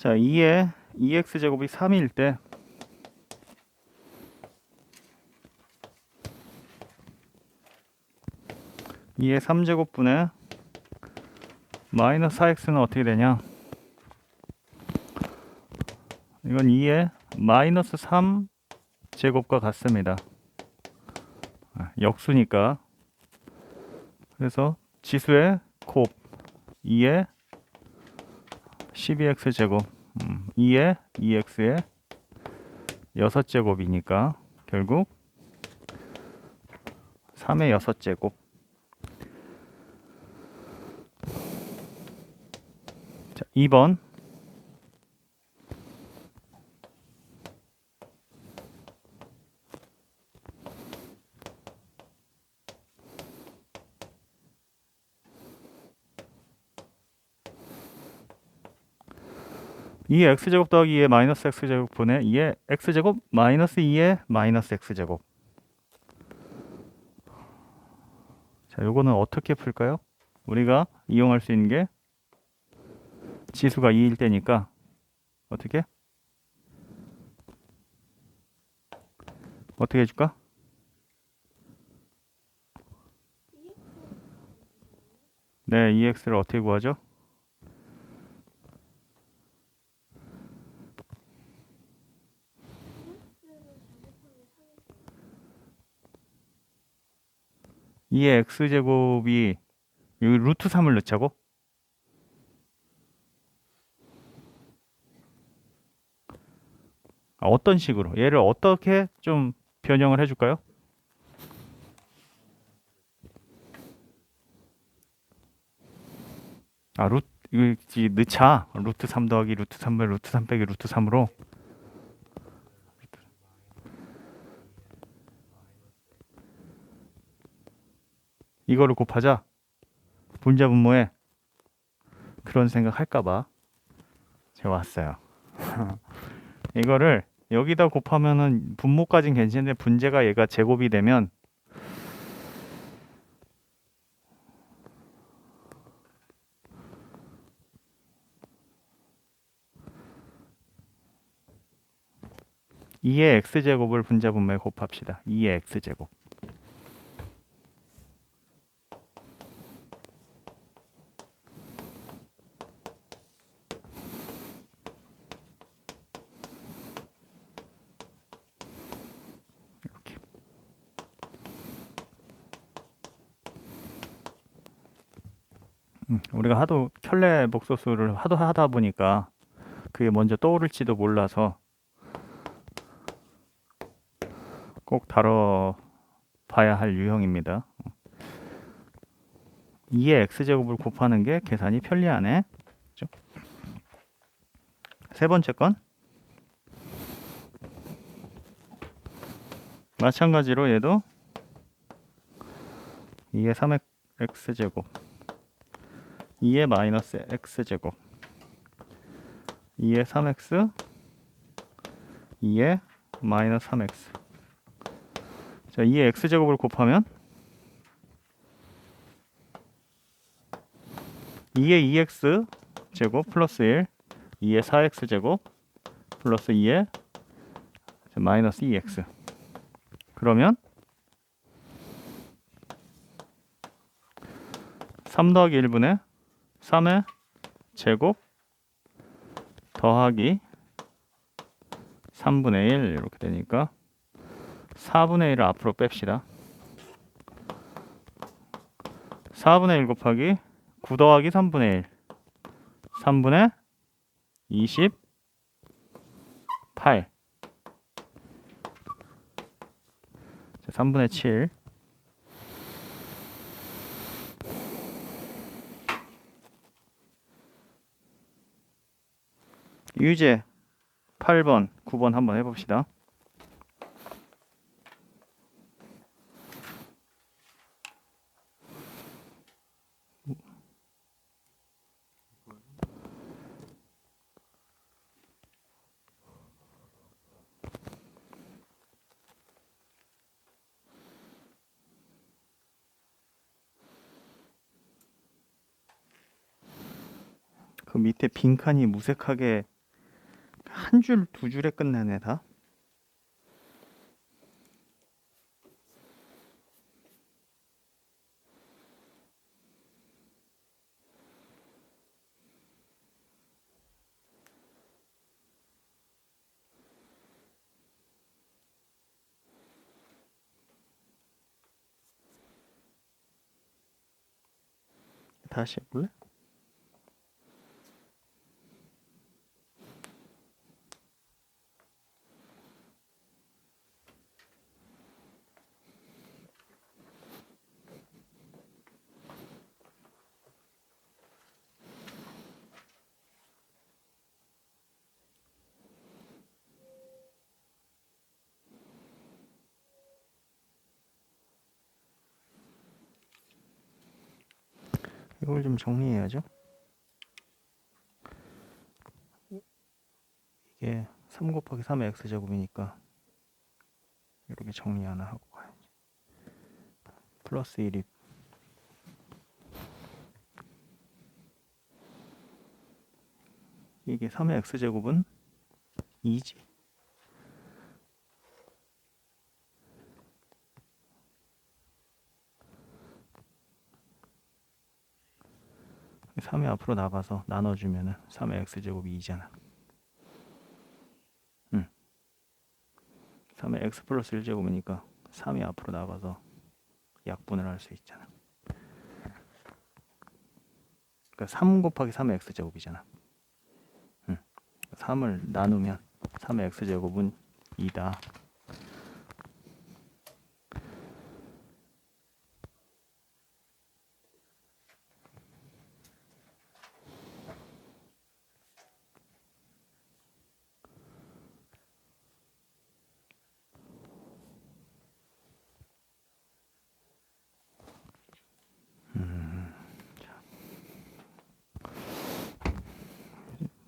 자, 2에 2x제곱이 3일 때 2의 3제곱분의 마이너스 4x는 어떻게 되냐? 이건 2의 마이너스 3제곱과 같습니다. 역수니까. 그래서 지수의 곱 2의 12x제곱 2의 2x의 6제곱이니까 결국 3의 6제곱. 자, 2번 2의 x제곱 더하기 2의 마이너스 x제곱 분의 2의 x제곱 마이너스 2의 마이너스 x제곱. 자, 요거는 어떻게 풀까요? 우리가 이용할 수 있는 게 지수가 2일 때니까 어떻게 해줄까? 네, 2x를 어떻게 구하죠? 이의 x제곱이 여기 루트 3을 넣자고? 어떤 식으로? 얘를 어떻게 좀 변형을 해줄까요? 이거 넣자. 루트 3 더하기 루트 3을 루트 3 빼기 루트 3으로. 이거를 곱하자. 분자 분모에. 그런 생각 할까봐 제가 왔어요. 이거를 여기다 곱하면은 분모까지는 괜찮은데 분재가 얘가 제곱이 되면 (2의 x제곱을 분자 분모에 곱합시다. 2의 x제곱. 이렇게. 우리가 하도 켤레 복소수를 하도 하다 보니까 그게 먼저 떠오를지도 몰라서 꼭 다뤄봐야 할 유형입니다. 2의 x제곱을 곱하는 게 계산이 편리하네. 그렇죠? 세 번째 건 마찬가지로 얘도 2의 3x제곱 2의 마이너스 x제곱 2의 3x 2의 마이너스 3x. 자, 2의 x제곱을 곱하면 2의 2x 제곱 플러스 1 2의 4x 제곱 플러스 2의 마이너스 2x. 그러면 3 더하기 1분의 3의 제곱 더하기 3분의 1 이렇게 되니까 4분의 1을 앞으로 뺍시다. 4분의 1 곱하기 9 더하기 3분의 1 3분의 28 3분의 7 유제 8번 9번 한번 해봅시다. 그 밑에 빈칸이 무색하게 한 줄, 두 줄에 끝내네 다. 다시 해볼래? 이걸 좀 정리해야죠. 이게 3 곱하기 3의 x제곱이니까 이렇게 정리 하나 하고 가야지. 플러스 1이 이게 3의 x제곱은 2지. 3이 앞으로 나가서 나눠주면은 3의 x제곱이 2잖아. 3의 x 플러스 1제곱이니까 3이 앞으로 나가서 약분을 할 수 있잖아. 그러니까 3 곱하기 3의 x제곱이잖아. 3을 나누면 3의 x제곱은 2다.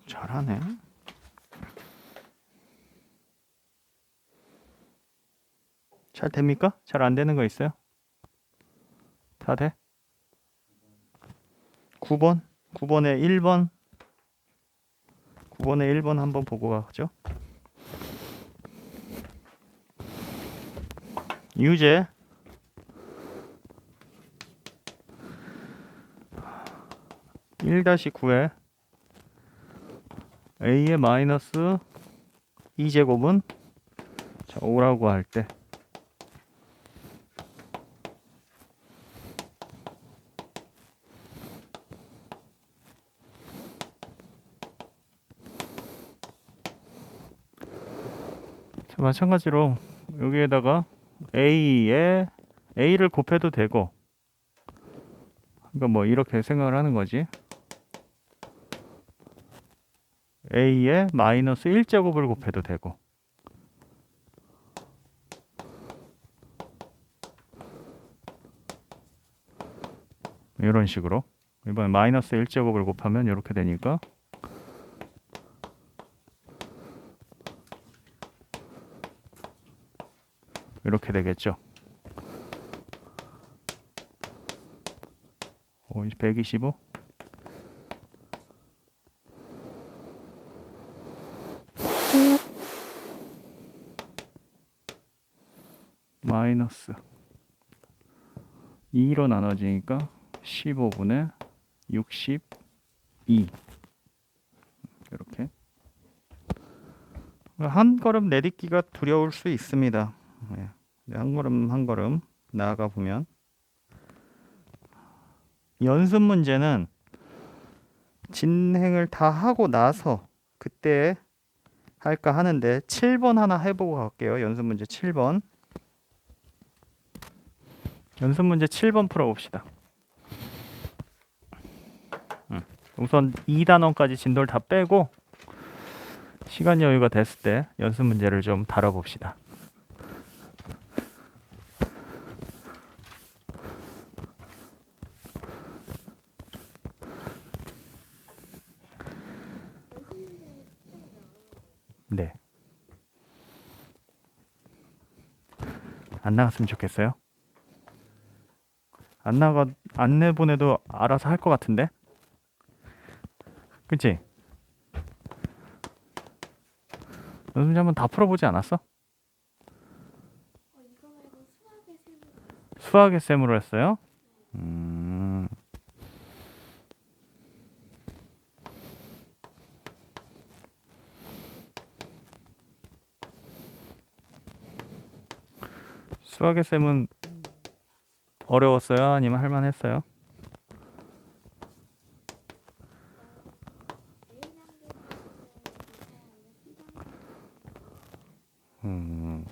잘하네. 잘 됩니까? 잘 안 되는 거 있어요? 다 돼? 9번? 9번에 1번? 9번에 1번 한번 보고 가죠. 유제 1-9에 a의 마이너스 2제곱은 자, 5라고 할 때 마찬가지로 여기에다가 a를 곱해도 되고, 그러니까 뭐 이렇게 생각을 하는 거지. a의 마이너스 1제곱을 곱해도 되고, 이런 식으로 이번에 마이너스 1제곱을 곱하면 이렇게 되니까 이렇게 되겠죠. 125 마이너스 2로 나눠지니까 15분의 62 이렇게. 한 걸음 내딛기가 두려울 수 있습니다. 한 걸음 한 걸음 나아가 보면 연습 문제는 진행을 다 하고 나서 그때 할까 하는데 7번 하나 해보고 갈게요. 연습 문제 7번. 연습 문제 7번 풀어봅시다. 우선 2단원까지 진도를 다 빼고 시간 여유가 됐을 때 연습 문제를 좀 다뤄봅시다. 네. 안 나갔으면 좋겠어요. 안 내보내도 알아서 할 것 같은데? 그치? 연습 문제 한번 다 풀어보지 않았어? 이거 말고 수학의 셈으로. 수학의 셈으로 했어요? 음, 수학의 셈은 어려웠어요? 아니면 할만했어요? 음,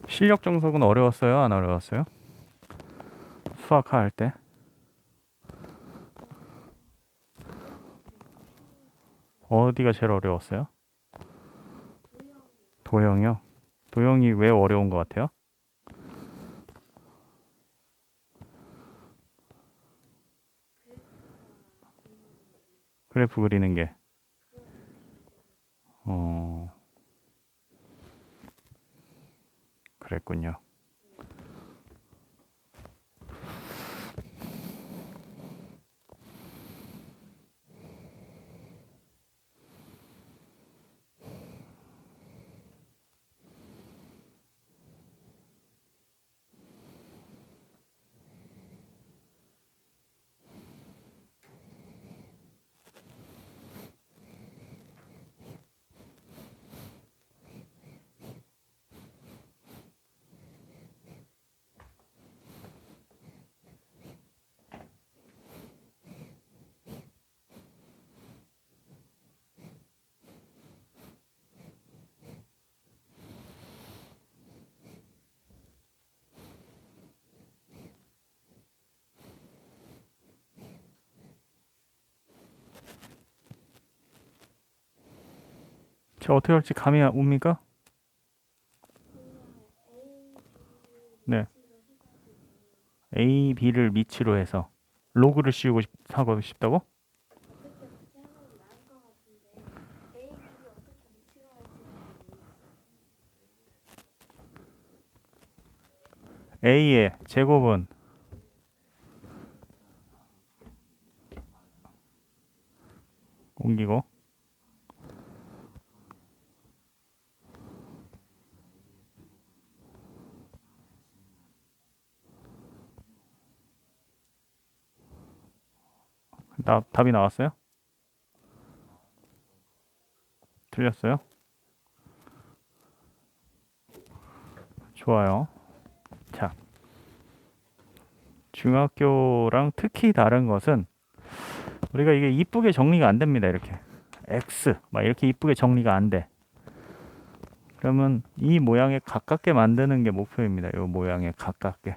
실력 정석은 어려웠어요? 안 어려웠어요? 수학 할 때? 어디가 제일 어려웠어요? 도형이요? 도형이 왜 어려운 것 같아요? 그래프 그리는 게. 어, 그랬군요. 제가 어떻게 할지 감이 옵니까? 네. A, B를 미치로 해서 로그를 씌우고 하고 싶다고? 어떻게 그렇게 하면 나을 것 같은데 A, B를 어떻게 미치로 할지 모르겠어요. A의 제곱은 옮기고 답이 나왔어요? 틀렸어요? 좋아요. 자, 중학교랑 특히 다른 것은 우리가 이게 이쁘게 정리가 안 됩니다. 이렇게 X 막 이렇게 이쁘게 정리가 안 돼. 그러면 이 모양에 가깝게 만드는 게 목표입니다. 이 모양에 가깝게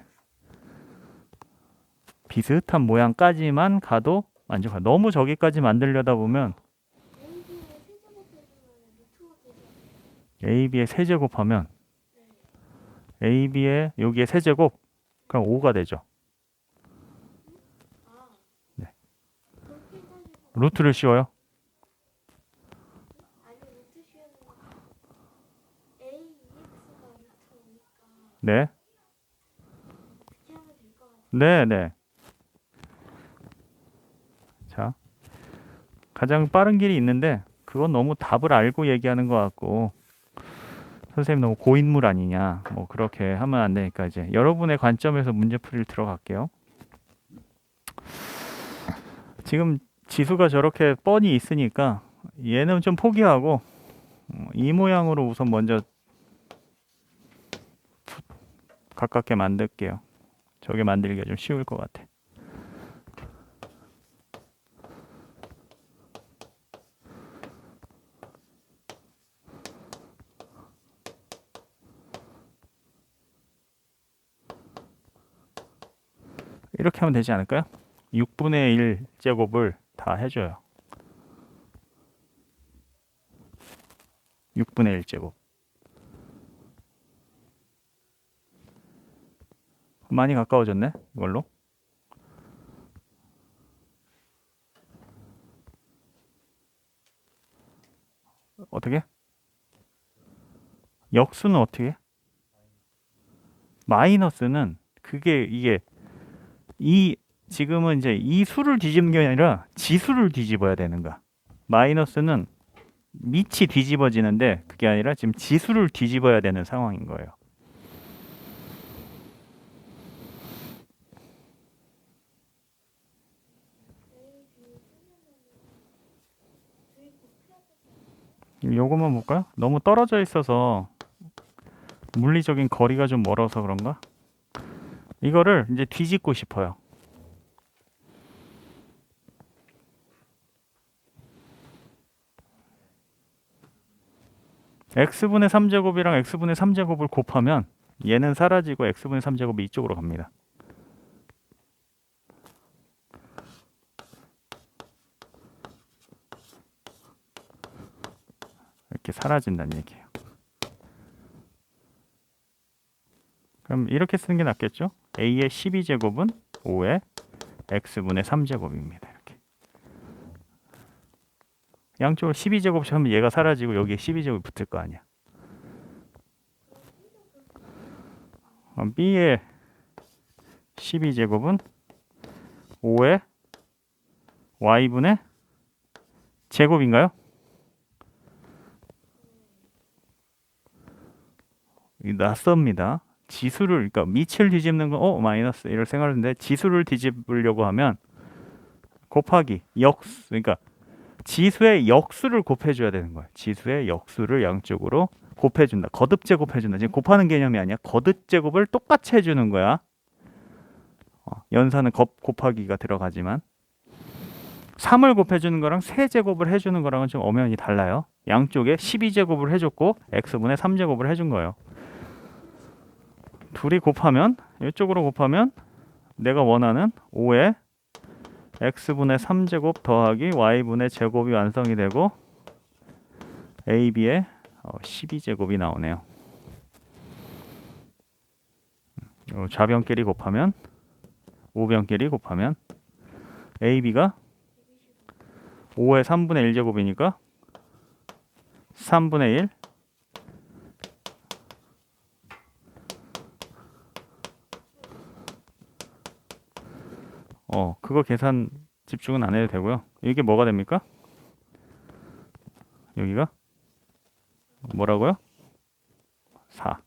비슷한 모양까지만 가도 만족하. 너무 저기까지 만들려다 보면 AB의 세제곱해주면 루트가 되죠. AB의 세제곱하면 AB의 여기에 세제곱 그럼 5가 되죠. 아, 네. 그렇게 해가지고 루트를 씌워요. 아니 루트 씌우는 거 AEX가 루트니까 네, 그렇게 하면 될 것 같아요. 네, 네. 자, 가장 빠른 길이 있는데 그건 너무 답을 알고 얘기하는 것 같고 선생님 너무 고인물 아니냐 뭐 그렇게 하면 안 되니까 이제 여러분의 관점에서 문제풀이를 들어갈게요. 지금 지수가 저렇게 뻔히 있으니까 얘는 좀 포기하고 이 모양으로 우선 먼저 가깝게 만들게요. 저게 만들기가 좀 쉬울 것 같아. 이렇게 하면 되지 않을까요? 6분의 1 제곱을 다 해줘요. 6분의 1 제곱. 많이 가까워졌네, 이걸로. 어떻게? 역수는 어떻게? 마이너스는 그게 이게 이 지금은 이제 이 수를 뒤집는 게 아니라 지수를 뒤집어야 되는 거야. 마이너스는 밑이 뒤집어지는데 그게 아니라 지금 지수를 뒤집어야 되는 상황인 거예요. 요것만 볼까요? 너무 떨어져 있어서 물리적인 거리가 좀 멀어서 그런가? 이거를 이제 뒤집고 싶어요. x분의 3제곱이랑 x분의 3제곱을 곱하면 얘는 사라지고 x분의 3제곱이 이쪽으로 갑니다. 이렇게 사라진다는 얘기예요. 그럼 이렇게 쓰는 게 낫겠죠? a의 12제곱은 5의 x분의 3제곱입니다. 이렇게. 양쪽으로 12제곱 하면 얘가 사라지고 여기에 12제곱이 붙을 거 아니야. 그럼 b의 12제곱은 5의 y분의 제곱인가요? 낯섭니다. 지수를, 그러니까 밑을 뒤집는 건 마이너스 이럴 생각하는데 지수를 뒤집으려고 하면 곱하기 역수, 그러니까 지수의 역수를 곱해줘야 되는 거야. 지수의 역수를 양쪽으로 곱해준다. 거듭 제곱해준다. 지금 곱하는 개념이 아니야. 거듭 제곱을 똑같이 해주는 거야. 연산은 곱하기가 들어가지만 3을 곱해주는 거랑 세제곱을 해주는 거랑은 좀 엄연히 달라요. 양쪽에 12제곱을 해줬고 x분의 3제곱을 해준 거예요. 둘이 곱하면 이쪽으로 곱하면 내가 원하는 5의 x분의 3제곱 더하기 y분의 제곱이 완성이 되고 ab의 12제곱이 나오네요. 좌변끼리 곱하면 우변끼리 곱하면 ab가 5의 3분의 1제곱이니까 3분의 1 그거 계산 집중은 안 해도 되고요. 이게 뭐가 됩니까? 여기가 뭐라고요? 4.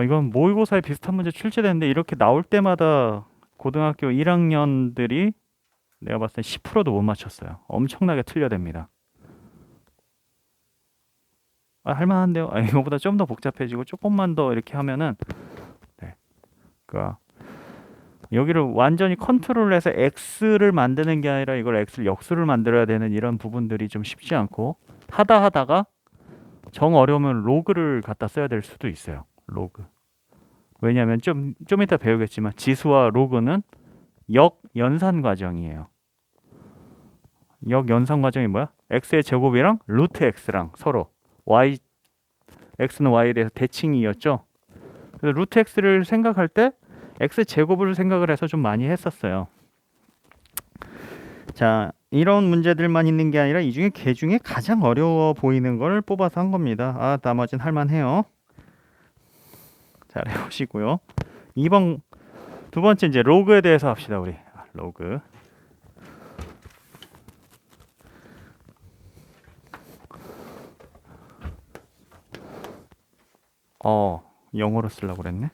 이건 모의고사에 비슷한 문제 출제되는데 이렇게 나올 때마다 고등학교 1학년들이 내가 봤을 때 10%도 못 맞췄어요. 엄청나게 틀려댑니다. 할만한데요? 이거보다 좀 더 복잡해지고 조금만 더 이렇게 하면은 그러니까 여기를 완전히 컨트롤해서 x를 만드는 게 아니라 이걸 x를 역수를 만들어야 되는 이런 부분들이 좀 쉽지 않고 하다가 정 어려우면 로그를 갖다 써야 될 수도 있어요. 로그. 왜냐하면 좀 이따 배우겠지만 지수와 로그는 역연산 과정이에요. 역연산 과정이 뭐야? x의 제곱이랑 루트 x랑 서로 x는 y에 대해서 대칭이었죠. 그래서 루트 x를 생각할 때 x 제곱을 생각을 해서 좀 많이 했었어요. 자, 이런 문제들만 있는 게 아니라 이 중에 개 중에 가장 어려워 보이는 걸 뽑아서 한 겁니다. 나머지는 할만해요. 잘 해보시고요. 두 번째 이제 로그에 대해서 합시다. 우리 로그. 영어로 쓰려고 그랬네.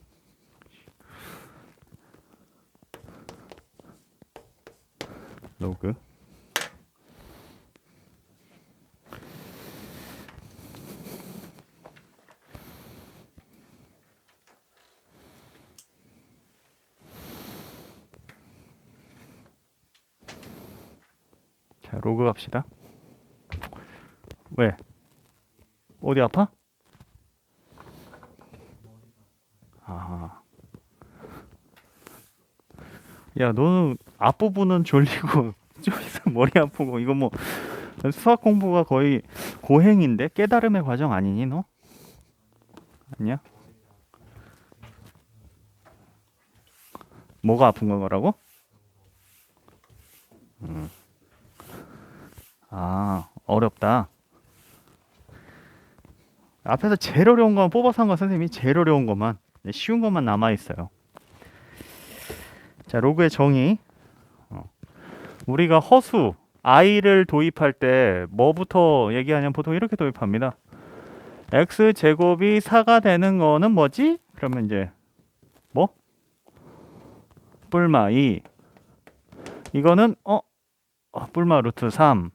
로그. 자, 로그 갑시다. 왜? 어디 아파? 야, 너는 앞부분은 졸리고 좀 있으면 머리 아프고 이거 뭐 수학 공부가 거의 고행인데 깨달음의 과정 아니니 너? 아니야? 뭐가 아픈 거라고? 어렵다. 앞에서 제일 어려운 것만 뽑아서 한 건 선생님이 제일 어려운 것만, 쉬운 것만 남아 있어요. 자, 로그의 정의. 우리가 허수 i를 도입할 때 뭐부터 얘기하냐면 보통 이렇게 도입합니다. x 제곱이 4가 되는 거는 뭐지? 그러면 이제 뭐? 뿔마 2. 이거는 뿔마 루트 3.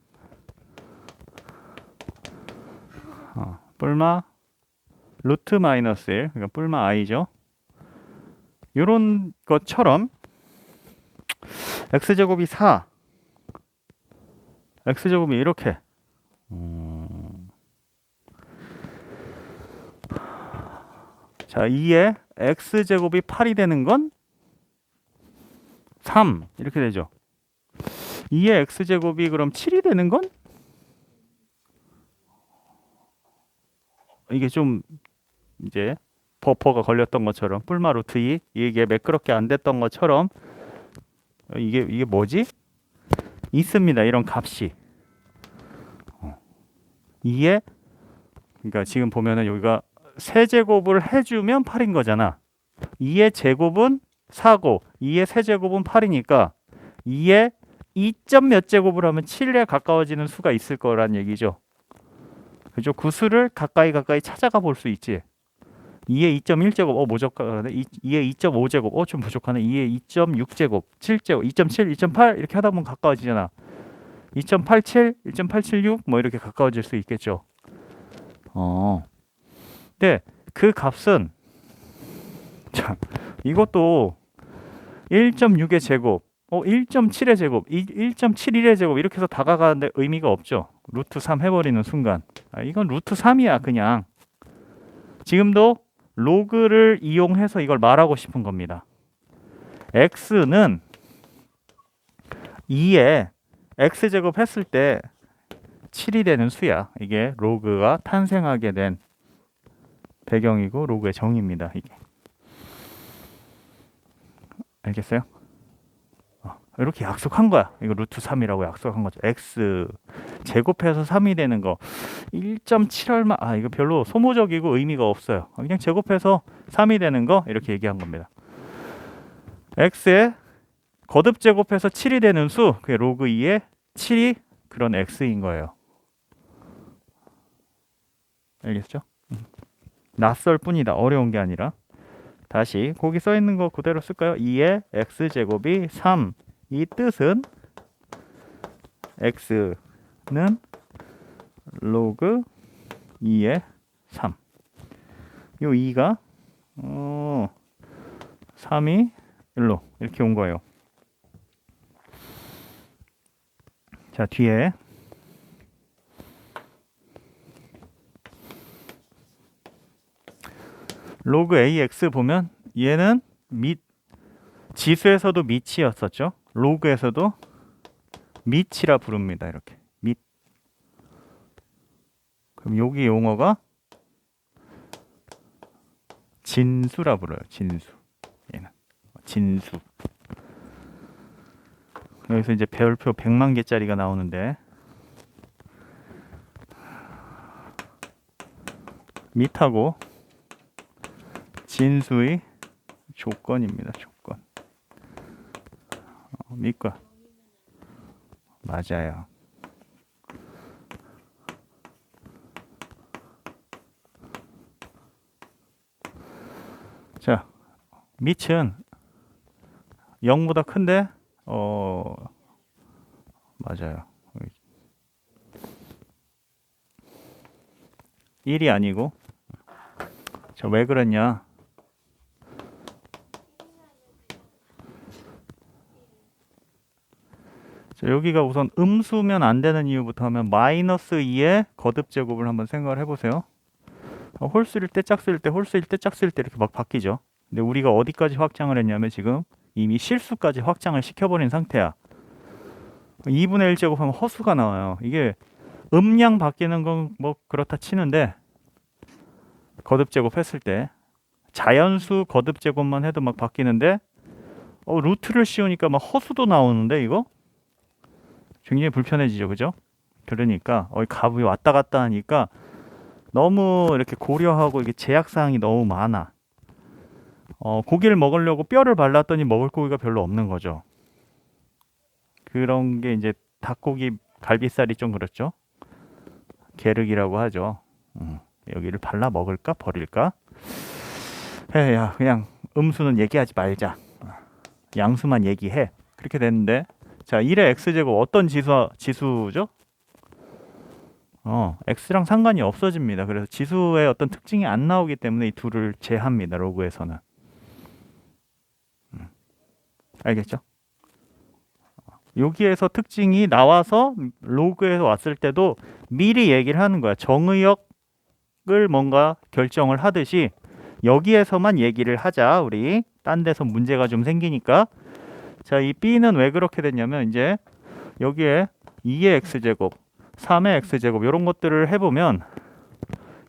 뿔마 루트 마이너스 1. 그러니까 뿔마 i죠. 요런 것처럼 x제곱이 4. x제곱이 이렇게. 자, 2에 x제곱이 8이 되는 건 3. 이렇게 되죠. 2의 x제곱이 그럼 7이 되는 건? 이게 좀 이제 버퍼가 걸렸던 것처럼 뿔마 루트 2 이게 매끄럽게 안 됐던 것처럼 이게 뭐지? 있습니다. 이런 값이 2에 그러니까 지금 보면은 여기가 세제곱을 해주면 8인 거잖아. 2의 제곱은 4고 2의 세제곱은 8이니까 2의 2점 몇 제곱을 하면 7에 가까워지는 수가 있을 거란 얘기죠. 그죠? 그 수를 가까이 찾아가 볼 수 있지. 2의 2.1제곱 모자라네. 2의 2.5제곱 좀 부족하네. 2의 2.6제곱 7제곱 2.7 2.8 이렇게 하다 보면 가까워지잖아. 2.87 1.876 뭐 이렇게 가까워질 수 있겠죠. 근데 그 값은 자, 이것도 1.6의 제곱 1.7의 제곱 1.71의 제곱 이렇게 해서 다가가는데 의미가 없죠. 루트 3 해버리는 순간 이건 루트 3이야. 그냥 지금도 로그를 이용해서 이걸 말하고 싶은 겁니다. x는 2에 x제곱 했을 때 7이 되는 수야. 이게 로그가 탄생하게 된 배경이고 로그의 정의입니다. 이게. 알겠어요? 이렇게 약속한 거야. 이거 루트 3이라고 약속한 거죠. x 제곱해서 3이 되는 거 1.7 얼마 이거 별로 소모적이고 의미가 없어요. 그냥 제곱해서 3이 되는 거 이렇게 얘기한 겁니다. x의 거듭 제곱해서 7이 되는 수 그게 로그 2의 7이 그런 x인 거예요. 알겠죠? 낯설 뿐이다. 어려운 게 아니라. 다시 거기 써 있는 거 그대로 쓸까요? 2의 x제곱이 3. 이 뜻은 x는 로그 2의 3. 요 2가 3이 1로 이렇게 온 거예요. 자, 뒤에 로그 ax 보면 얘는 지수에서도 밑이었었죠. 로그에서도 밑이라 부릅니다. 이렇게 밑. 그럼 여기 용어가 진수라 불러요. 진수. 얘는 진수. 여기서 이제 별표 100만 개짜리가 나오는데 밑하고 진수의 조건입니다. 조건. 밑과 맞아요. 자, 밑은 0보다 큰데 맞아요. 1이 아니고 저 왜 그랬냐? 자, 여기가 우선 음수면 안 되는 이유부터 하면 마이너스 2의 거듭 제곱을 한번 생각을 해보세요. 홀수일 때 짝수일 때 홀수일 때 짝수일 때 이렇게 막 바뀌죠. 근데 우리가 어디까지 확장을 했냐면 지금 이미 실수까지 확장을 시켜버린 상태야. 2분의 1 제곱하면 허수가 나와요. 이게 음량 바뀌는 건 뭐 그렇다 치는데 거듭 제곱했을 때 자연수 거듭 제곱만 해도 막 바뀌는데 루트를 씌우니까 막 허수도 나오는데 이거 굉장히 불편해지죠. 그죠? 그러니까 값이 왔다 갔다 하니까 너무 이렇게 고려하고 이게 제약사항이 너무 많아. 고기를 먹으려고 뼈를 발랐더니 먹을 고기가 별로 없는 거죠. 그런 게 이제 닭고기 갈비살이 좀 그렇죠. 게륵이라고 하죠. 여기를 발라 먹을까 버릴까? 야, 그냥 음수는 얘기하지 말자. 양수만 얘기해. 그렇게 됐는데, 자, 1의 x제곱 어떤 지수죠? x랑 상관이 없어집니다. 그래서 지수의 어떤 특징이 안 나오기 때문에 이 둘을 제합니다. 로그에서는. 알겠죠? 여기에서 특징이 나와서 로그에서 왔을 때도 미리 얘기를 하는 거야. 정의역을 뭔가 결정을 하듯이 여기에서만 얘기를 하자. 우리 딴 데서 문제가 좀 생기니까. 자, 이 b는 왜 그렇게 됐냐면 이제 여기에 2의 x제곱, 3의 x제곱 이런 것들을 해보면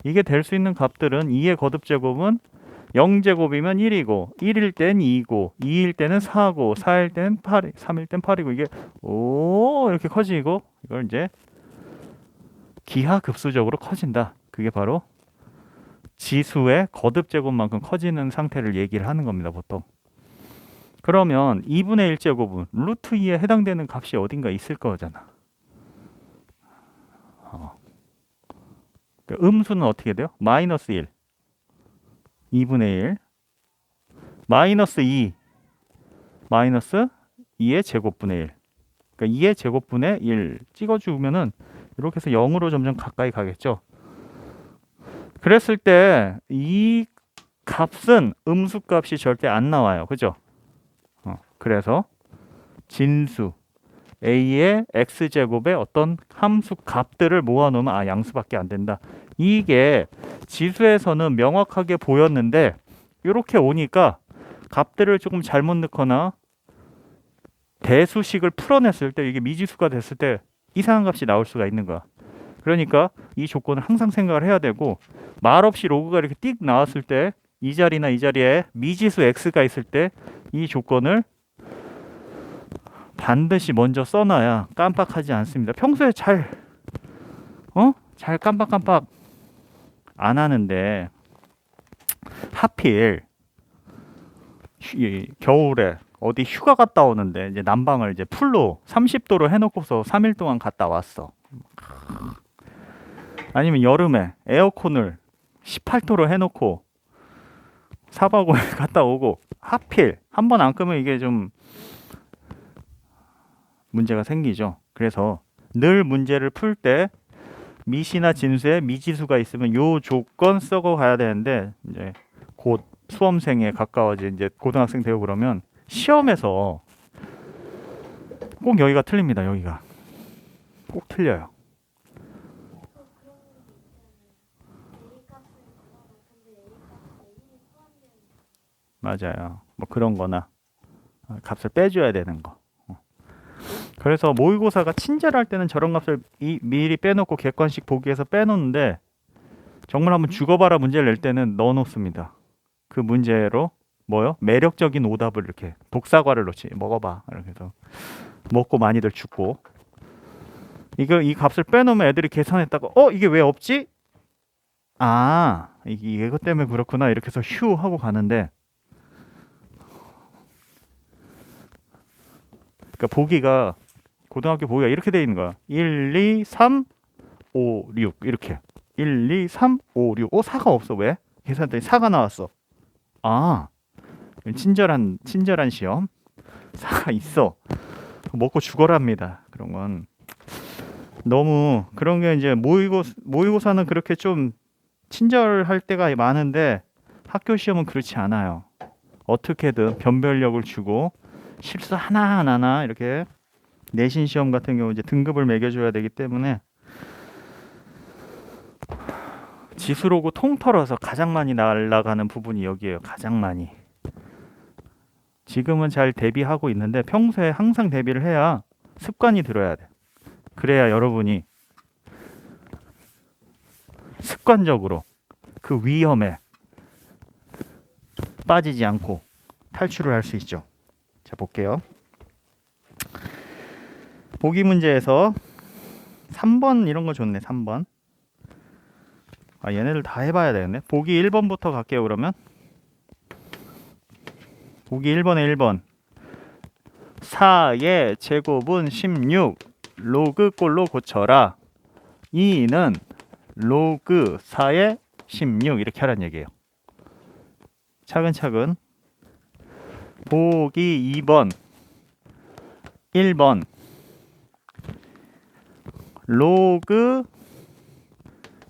이게 될 수 있는 값들은 2의 거듭제곱은 0제곱이면 1이고 1일 땐 2이고 2일 때는 4고 4일 때는 8, 3일 땐 8이고 이게 이렇게 커지고 이걸 이제 기하급수적으로 커진다. 그게 바로 지수의 거듭제곱만큼 커지는 상태를 얘기를 하는 겁니다. 보통. 그러면 2분의 1제곱은 루트 2에 해당되는 값이 어딘가 있을 거잖아. 그러니까 음수는 어떻게 돼요? 마이너스 1, 2분의 1, 마이너스 2, 마이너스 2의 제곱분의 1. 그러니까 2의 제곱분의 1 찍어주면은 이렇게 해서 0으로 점점 가까이 가겠죠. 그랬을 때 이 값은 음수 값이 절대 안 나와요. 그죠? 그래서 진수 a의 x제곱의 어떤 함수 값들을 모아놓으면 양수밖에 안 된다. 이게 지수에서는 명확하게 보였는데 이렇게 오니까 값들을 조금 잘못 넣거나 대수식을 풀어냈을 때 이게 미지수가 됐을 때 이상한 값이 나올 수가 있는 거야. 그러니까 이 조건을 항상 생각을 해야 되고 말없이 로그가 이렇게 띡 나왔을 때 이 자리나 이 자리에 미지수 x가 있을 때 이 조건을 반드시 먼저 써놔야 깜빡하지 않습니다. 평소에 잘 깜빡깜빡 안 하는데 하필 겨울에 어디 휴가 갔다 오는데 이제 난방을 이제 풀로 30도로 해놓고서 3일 동안 갔다 왔어. 아니면 여름에 에어컨을 18도로 해놓고 4박 5일 갔다 오고 하필 한 번 안 끄면 이게 좀 문제가 생기죠. 그래서 늘 문제를 풀 때 미시나 진수에 미지수가 있으면 요 조건 쓰고 가야 되는데 이제 곧 수험생에 가까워진 이제 고등학생 되고 그러면 시험에서 꼭 여기가 틀립니다. 여기가 꼭 틀려요. 맞아요. 뭐 그런 거나 값을 빼줘야 되는 거. 그래서 모의고사가 친절할 때는 저런 값을 미리 빼놓고 객관식 보기에서 빼놓는데 정말 한번 죽어봐라 문제를 낼 때는 넣어놓습니다. 그 문제로 뭐요? 매력적인 오답을 이렇게 독사과를 넣지 먹어봐 이렇게 해서 먹고 많이들 죽고 이 값을 빼놓으면 애들이 계산했다가 이게 왜 없지? 이게 이것 때문에 그렇구나 이렇게 해서 휴 하고 가는데 그러니까 보기가 고등학교 보기가 이렇게 돼 있는 거야. 1, 2, 3, 5, 6 이렇게 1, 2, 3, 5, 6 4가 없어. 왜? 계산했더니 4가 나왔어. 친절한 시험 4가 있어. 먹고 죽어랍니다. 그런 건 너무 그런 게 이제 모의고사는 그렇게 좀 친절할 때가 많은데 학교 시험은 그렇지 않아요. 어떻게든 변별력을 주고 실수 하나하나 이렇게 내신 시험 같은 경우 이제 등급을 매겨줘야 되기 때문에 지수로고 통틀어서 가장 많이 날아가는 부분이 여기에요. 가장 많이. 지금은 잘 대비하고 있는데 평소에 항상 대비를 해야 습관이 들어야 돼. 그래야 여러분이 습관적으로 그 위험에 빠지지 않고 탈출을 할 수 있죠. 자, 볼게요. 보기 문제에서 3번 이런 거 좋네. 3번. 얘네들 다 해봐야 되겠네. 보기 1번부터 갈게요. 그러면 보기 1번에 1번 4의 제곱은 16 로그 꼴로 고쳐라. 2는 로그 4의 16 이렇게 하라는 얘기예요. 차근차근 보기 2번 1번 로그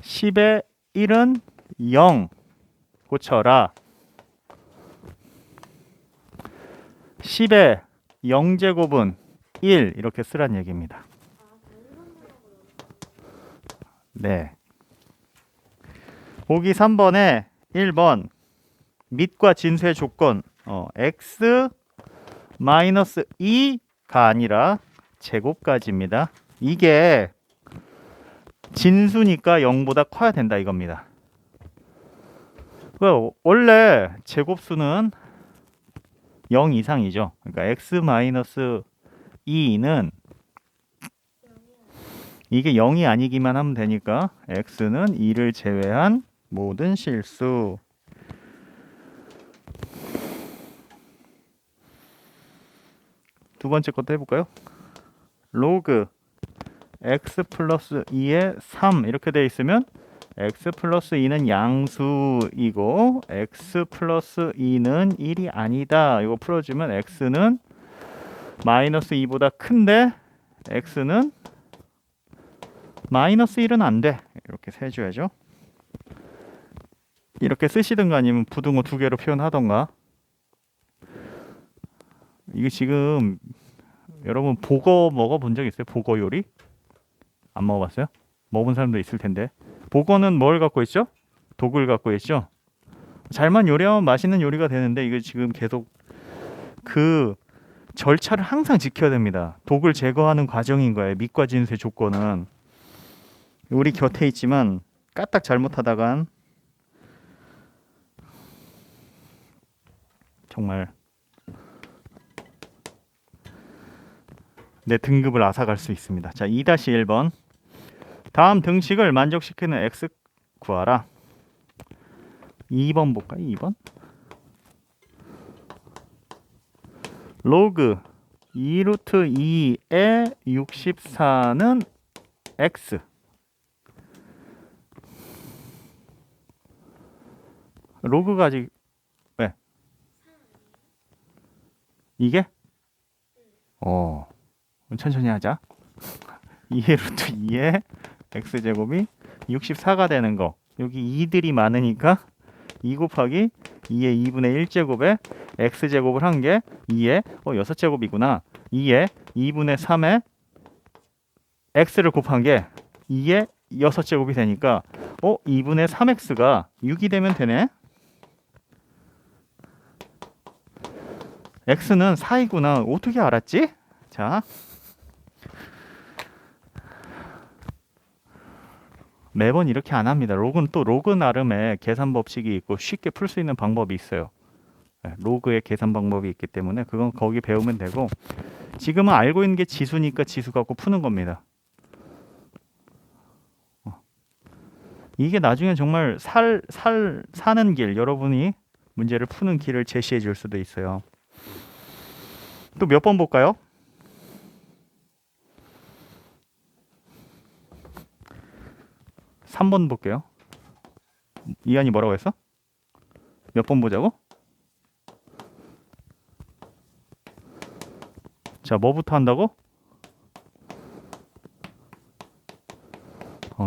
10의 1은 0 고쳐라. 10의 0제곱은 1 이렇게 쓰란 얘기입니다. 네. 보기 3번에 1번 밑과 진수의 조건 x 마이너스 2가 아니라 제곱까지입니다. 이게 진수니까 0보다 커야 된다 이겁니다. 원래 제곱수는 0 이상이죠. 그러니까 x 마이너스 2는 이게 0이 아니기만 하면 되니까 x는 2를 제외한 모든 실수. 두 번째 것도 해볼까요? 로그 x 플러스 2의 3 이렇게 되어 있으면 x 플러스 2는 양수이고 x 플러스 2는 1이 아니다. 이거 풀어주면 x는 마이너스 2보다 큰데 x는 마이너스 1은 안 돼. 이렇게 세줘야죠. 이렇게 쓰시든가 아니면 부등호 두 개로 표현하던가. 이게 지금 여러분 보거 먹어본 적 있어요? 보거 요리? 안 먹어봤어요? 먹어본 사람도 있을 텐데. 보거는 뭘 갖고 있죠? 독을 갖고 있죠? 잘만 요리하면 맛있는 요리가 되는데 이게 지금 계속 그 절차를 항상 지켜야 됩니다. 독을 제거하는 과정인 거예요. 밑과 진수의 조건은. 우리 곁에 있지만 까딱 잘못하다간 정말 내 등급을 앗아갈 수 있습니다. 자, 2-1번 다음 등식을 만족시키는 x 구하라. 2번 볼까요? 2번 로그 2루트 2의 64는 x 로그가 아직 왜? 이게? 천천히 하자. 2의 루트 2의 x제곱이 64가 되는 거. 여기 2들이 많으니까 2 곱하기 2의 2분의 1제곱에 x제곱을 한 게 2의 6제곱이구나. 2의 2분의 3에 x를 곱한 게 2의 6제곱이 되니까 2분의 3x가 6이 되면 되네. x는 4이구나. 어떻게 알았지? 자, 매번 이렇게 안 합니다. 로그는 또 로그 나름의 계산 법칙이 있고 쉽게 풀 수 있는 방법이 있어요. 로그의 계산 방법이 있기 때문에 그건 거기 배우면 되고, 지금은 알고 있는 게 지수니까 지수 갖고 푸는 겁니다. 이게 나중에 정말 사는 길, 여러분이 문제를 푸는 길을 제시해 줄 수도 있어요. 또 몇 번 볼까요? 3번 볼게요. 이한이 뭐라고 했어? 몇 번 보자고? 자, 뭐부터 한다고?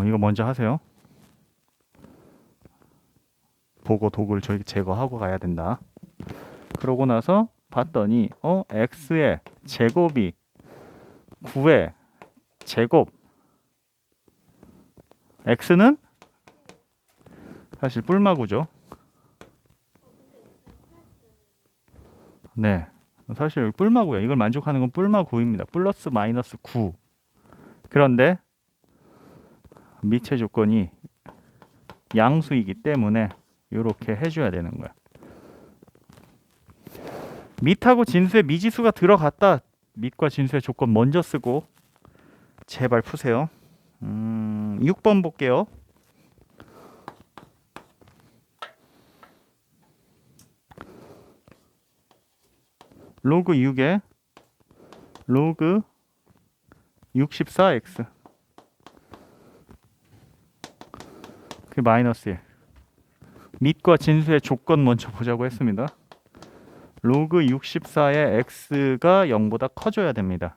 이거 먼저 하세요. 보고 독을 저희 제거하고 가야 된다. 그러고 나서 봤더니 x의 제곱이 9의 제곱, x는 사실 뿔마구죠. 네, 사실 뿔마구예요. 이걸 만족하는 건 뿔마구입니다. 플러스 마이너스 9. 그런데 미체 조건이 양수이기 때문에 이렇게 해줘야 되는 거야. 밑하고 진수에 미지수가 들어갔다. 밑과 진수의 조건 먼저 쓰고 제발 푸세요. 6번 볼게요. 로그 6에 로그 64x 그 마이너스 1. 밑과 진수의 조건 먼저 보자고 했습니다. 로그 64의 x가 0보다 커져야 됩니다.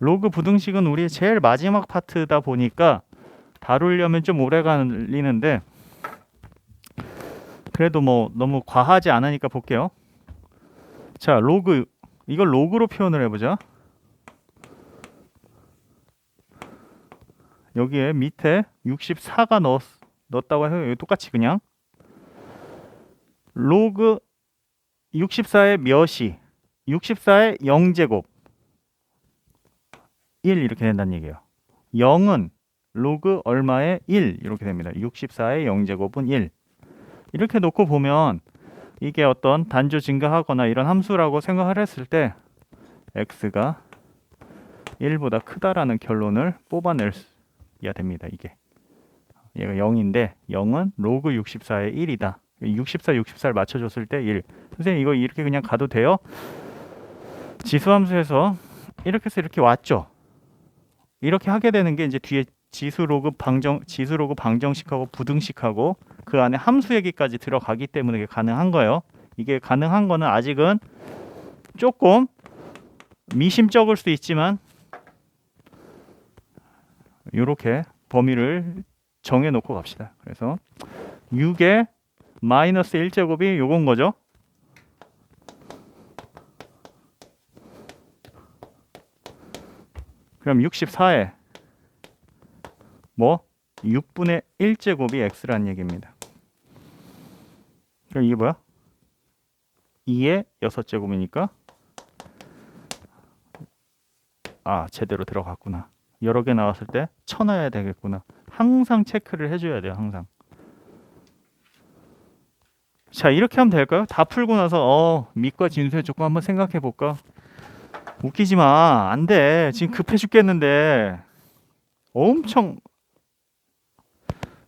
로그 부등식은 우리 제일 마지막 파트다 보니까 다루려면 좀 오래 걸리는데 그래도 뭐 너무 과하지 않으니까 볼게요. 자, 로그 이걸 로그로 표현을 해보자. 여기에 밑에 64가 넣었다고 해요. 여기 똑같이 그냥 로그 64의 몇이 64의 0제곱 1 이렇게 된다는 얘기예요. 0은 로그 얼마의 1 이렇게 됩니다. 64의 0제곱은 1 이렇게 놓고 보면 이게 어떤 단조 증가하거나 이런 함수라고 생각을 했을 때 x가 1보다 크다라는 결론을 뽑아내야 됩니다. 이게 얘가 0인데 0은 로그 64의 1이다. 64를 맞춰줬을 때 1. 선생님 이거 이렇게 그냥 가도 돼요? 지수함수에서 이렇게 해서 이렇게 왔죠. 이렇게 하게 되는 게 이제 뒤에 지수 로그 방정식하고 부등식하고 그 안에 함수 얘기까지 들어가기 때문에 이게 가능한 거예요. 이게 가능한 거는 아직은 조금 미심쩍을 수도 있지만 이렇게 범위를 정해놓고 갑시다. 그래서 6의 마이너스 1제곱이 요건 거죠. 그럼 64에 뭐 6분의 1제곱이 x라는 얘기입니다. 그럼 이게 뭐야? 2의 6제곱이니까 아 제대로 들어갔구나. 여러 개 나왔을 때 쳐놔야 되겠구나. 항상 체크를 해줘야 돼요. 항상. 자 이렇게 하면 될까요? 다 풀고 나서 밑과 진수의 조건 한번 생각해 볼까? 웃기지 마. 안 돼. 지금 급해 죽겠는데 엄청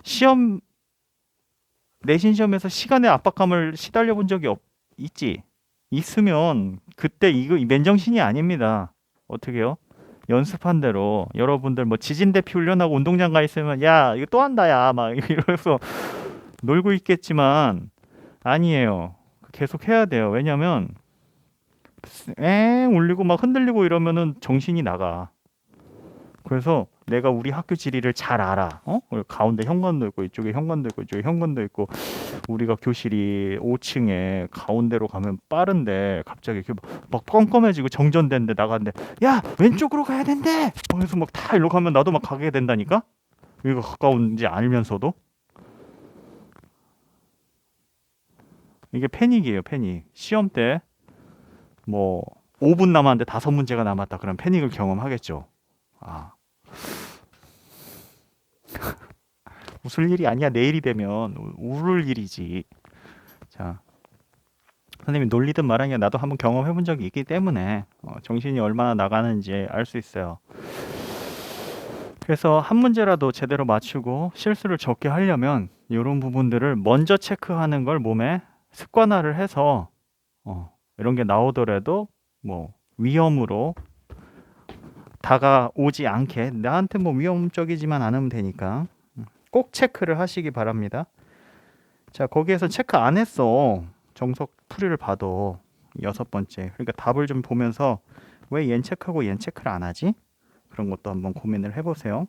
시험 내신 시험에서 시간의 압박감을 시달려 본 적이 있지? 있으면 그때 이거 맨정신이 아닙니다. 어떻게 해요? 연습한 대로 여러분들 뭐 지진 대피 훈련하고 운동장 가 있으면 야 이거 또 한다 야 막 이러면서 놀고 있겠지만 아니에요. 계속 해야 돼요. 왜냐면 울리고 막 흔들리고 이러면은 정신이 나가. 그래서 내가 우리 학교 지리를 잘 알아. 가운데 현관도 있고 이쪽에 현관도 있고 이쪽에 현관도 있고 우리가 교실이 5층에 가운데로 가면 빠른데 갑자기 이렇게 막 껌껌해지고 정전되는데 나가는데 야 왼쪽으로 가야 된대. 그래서 막 다 일로 가면 나도 막 가게 된다니까. 여기가 가까운지 알면서도 이게 패닉이에요. 패닉. 시험 때 뭐 5분 남았는데 5문제가 남았다. 그럼 패닉을 경험하겠죠. 아. 웃을 일이 아니야. 내일이 되면 울을 일이지. 자, 선생님이 놀리든 말하냐 나도 한번 경험해 본 적이 있기 때문에 정신이 얼마나 나가는지 알 수 있어요. 그래서 한 문제라도 제대로 맞추고 실수를 적게 하려면 이런 부분들을 먼저 체크하는 걸 몸에 습관화를 해서 이런 게 나오더라도 뭐 위험으로 다가오지 않게 나한테 뭐 위험적이지만 않으면 되니까 꼭 체크를 하시기 바랍니다. 자, 거기에서 체크 안 했어. 정석 풀이를 봐도 6번째. 그러니까 답을 좀 보면서 왜 얜 체크하고 얜 체크를 안 하지? 그런 것도 한번 고민을 해보세요.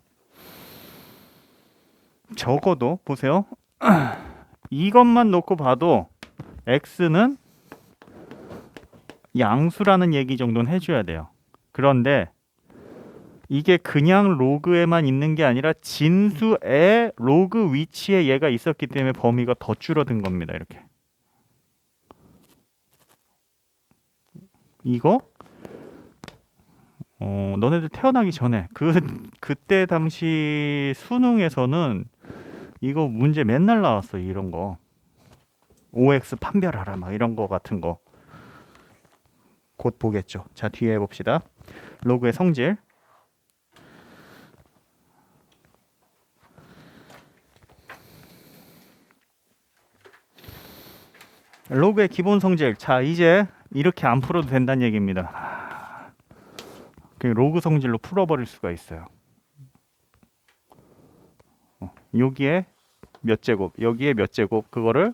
적어도 보세요. 이것만 놓고 봐도 x는 양수라는 얘기 정도는 해줘야 돼요. 그런데 이게 그냥 로그에만 있는 게 아니라 진수의 로그 위치에 얘가 있었기 때문에 범위가 더 줄어든 겁니다. 이렇게. 이거 너네들 태어나기 전에 그때 당시 수능에서는 이거 문제 맨날 나왔어. 이런 거. OX 판별하라 막 이런 거 같은 거. 곧 보겠죠. 자, 뒤에 해봅시다. 로그의 성질. 로그의 기본 성질. 자, 이제 이렇게 안 풀어도 된다는 얘기입니다. 그 로그 성질로 풀어버릴 수가 있어요. 여기에 몇 제곱, 여기에 몇 제곱, 그거를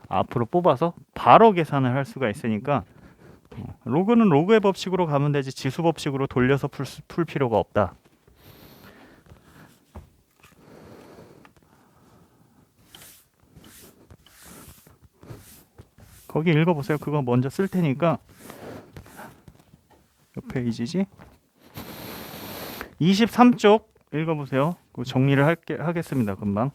앞으로 뽑아서 바로 계산을 할 수가 있으니까 로그는 로그의 법칙으로 가면 되지 지수 법칙으로 돌려서 풀 필요가 없다. 거기 읽어보세요. 그거 먼저 쓸 테니까. 몇 페이지지? 23쪽 읽어보세요. 그 정리를 하겠습니다. 금방.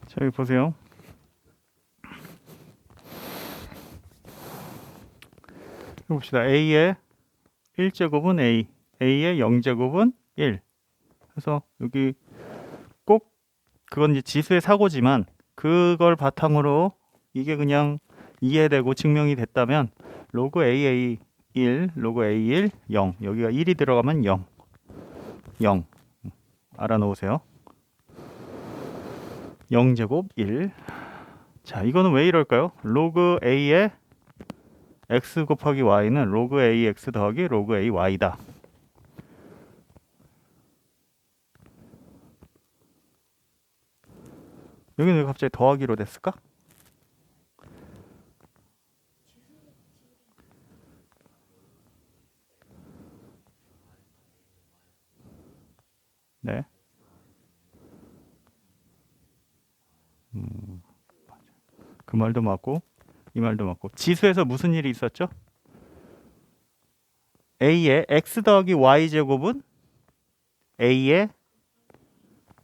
자, 여기 보세요. 봅시다. A의 1제곱은 A, A의 0제곱은 1. 그래서 여기 꼭 그건 이제 지수의 사고지만 그걸 바탕으로 이게 그냥 이해되고 증명이 됐다면 로그 AA 1, 로그 A1 0. 여기가 1이 들어가면 0. 0. 알아놓으세요. 0제곱 1. 자, 이거는 왜 이럴까요? 로그 A의 x 곱하기 y는 로그 ax 더하기 로그 ay다. 여기는 왜 갑자기 더하기로 됐을까? 네. 그 말도 맞고 이 말도 맞고. 지수에서 무슨 일이 있었죠? a의 x 더하기 y 제곱은 a의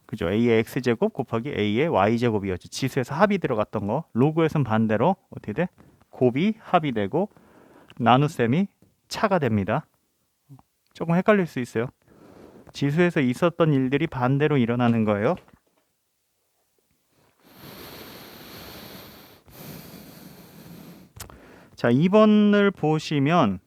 그죠? a의 x 제곱 곱하기 a의 y 제곱이었죠. 지수에서 합이 들어갔던 거. 로그에서는 반대로 어떻게 돼? 곱이 합이 되고 나눗셈이 차가 됩니다. 조금 헷갈릴 수 있어요. 지수에서 있었던 일들이 반대로 일어나는 거예요. 자, 2번을 보시면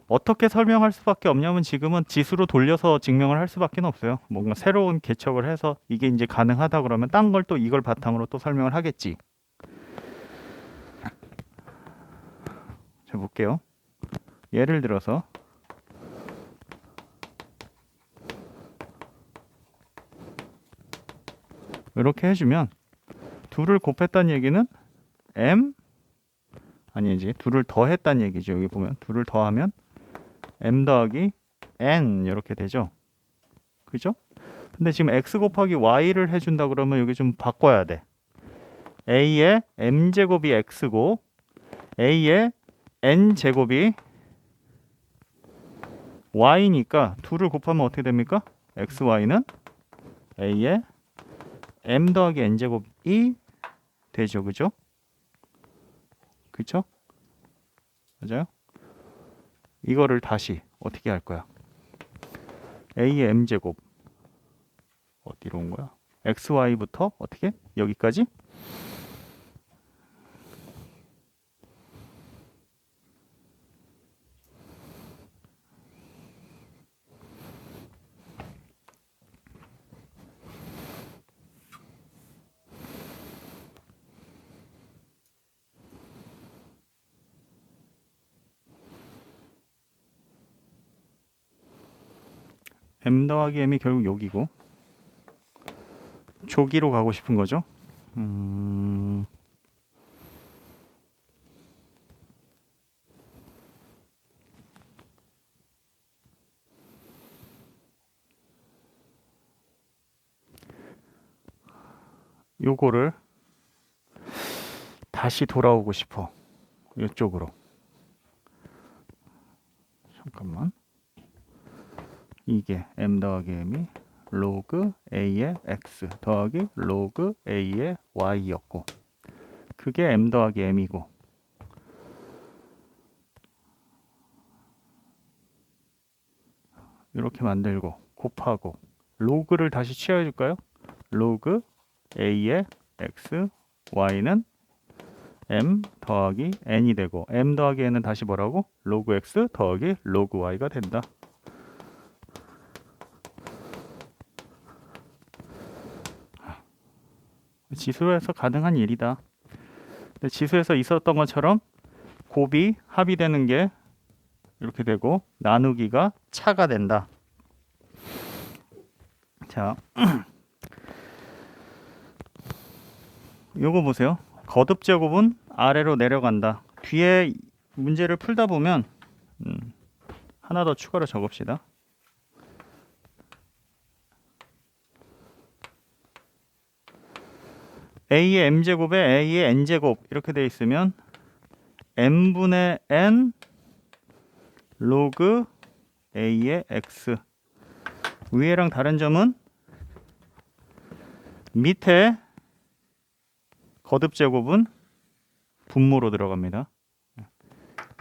어떻게 설명할 수밖에 없냐면 지금은 지수로 돌려서 증명을 할 수밖에 없어요. 뭔가 새로운 개척을 해서 이게 이제 가능하다 그러면 딴 걸 또 이걸 바탕으로 또 설명을 하겠지. 자, 볼게요. 예를 들어서 이렇게 해주면 둘을 곱했다는 얘기는 m 아니지 둘을 더했다는 얘기죠. 여기 보면 둘을 더하면 m 더하기 n 이렇게 되죠. 그죠? 근데 지금 x 곱하기 y를 해준다 그러면 여기 좀 바꿔야 돼. a의 m제곱이 x고 a의 n제곱이 y니까 둘을 곱하면 어떻게 됩니까? xy는 a의 m 더하기 n제곱이 되죠. 그죠? 그죠? 맞아요? 이거를 다시 어떻게 할 거야? a의 m제곱 어디로 온 거야? xy부터 어떻게? 여기까지? m 더하기 m이 결국 여기고 조기로 가고 싶은 거죠. 요거를 다시 돌아오고 싶어. 이쪽으로. 잠깐만. 이게 m 더하기 m이 로그 a의 x 더하기 로그 a의 y였고 그게 m 더하기 m이고 이렇게 만들고 곱하고 로그를 다시 취해 줄까요? 로그 a의 x y는 m 더하기 n이 되고 m 더하기 n은 다시 뭐라고? 로그 x 더하기 로그 y가 된다. 지수에서 가능한 일이다. 근데 지수에서 있었던 것처럼 곱이 합이 되는 게 이렇게 되고 나누기가 차가 된다. 자, 요거 보세요. 거듭 제곱은 아래로 내려간다. 뒤에 문제를 풀다 보면 하나 더 추가로 적읍시다. a의 m제곱에 a의 n제곱 이렇게 돼 있으면 m분의 n 로그 a의 x 위에랑 다른 점은 밑에 거듭 제곱은 분모로 들어갑니다.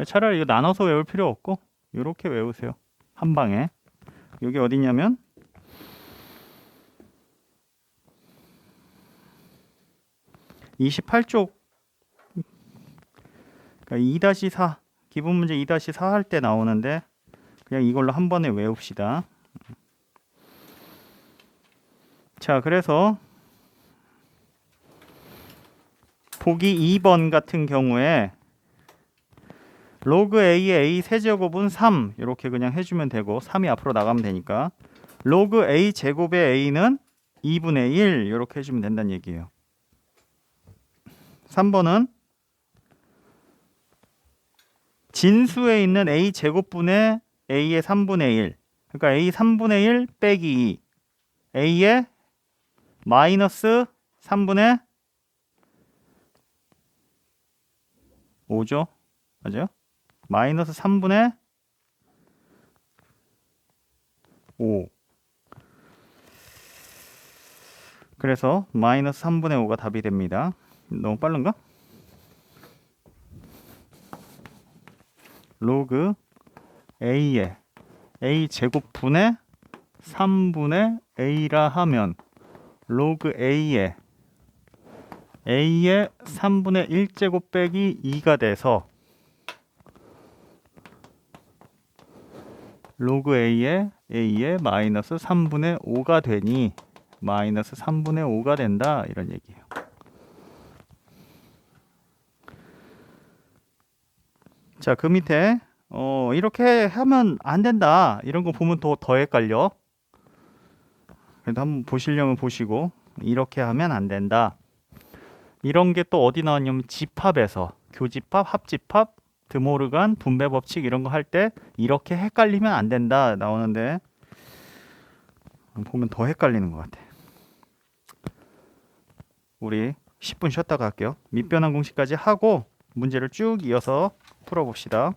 차라리 이거 나눠서 외울 필요 없고 이렇게 외우세요. 한 방에. 여기 어디냐면 28쪽 그러니까 2-4 기본 문제 2-4 할 때 나오는데 그냥 이걸로 한 번에 외웁시다. 자, 그래서 보기 2번 같은 경우에 로그 a의 a 세제곱은 3 이렇게 그냥 해주면 되고 3이 앞으로 나가면 되니까 로그 a 제곱의 a는 2분의 1 이렇게 해주면 된다는 얘기예요. 3번은 진수에 있는 a 제곱분의 a의 3분의 1 그러니까 a 3분의 1 빼기 2 a의 마이너스 3분의 5죠. 맞아요? 마이너스 3분의 5 그래서 마이너스 3분의 5가 답이 됩니다. 너무 빠른가? 로그 a의 a 제곱분의 3분의 a라 하면 로그 a의 3분의 1제곱 빼기 2가 돼서 로그 a의 마이너스 3분의 5가 되니 마이너스 3분의 5가 된다 이런 얘기예요. 자, 그 밑에 이렇게 하면 안 된다 이런 거 보면 더 헷갈려. 그래도 한번 보시려면 보시고 이렇게 하면 안 된다. 이런 게 또 어디 나왔냐면 집합에서 교집합, 합집합, 드모르간, 분배 법칙 이런 거 할 때 이렇게 헷갈리면 안 된다 나오는데 보면 더 헷갈리는 것 같아. 우리 10분 쉬었다가 할게요. 밑변환 공식까지 하고 문제를 쭉 이어서 풀어봅시다.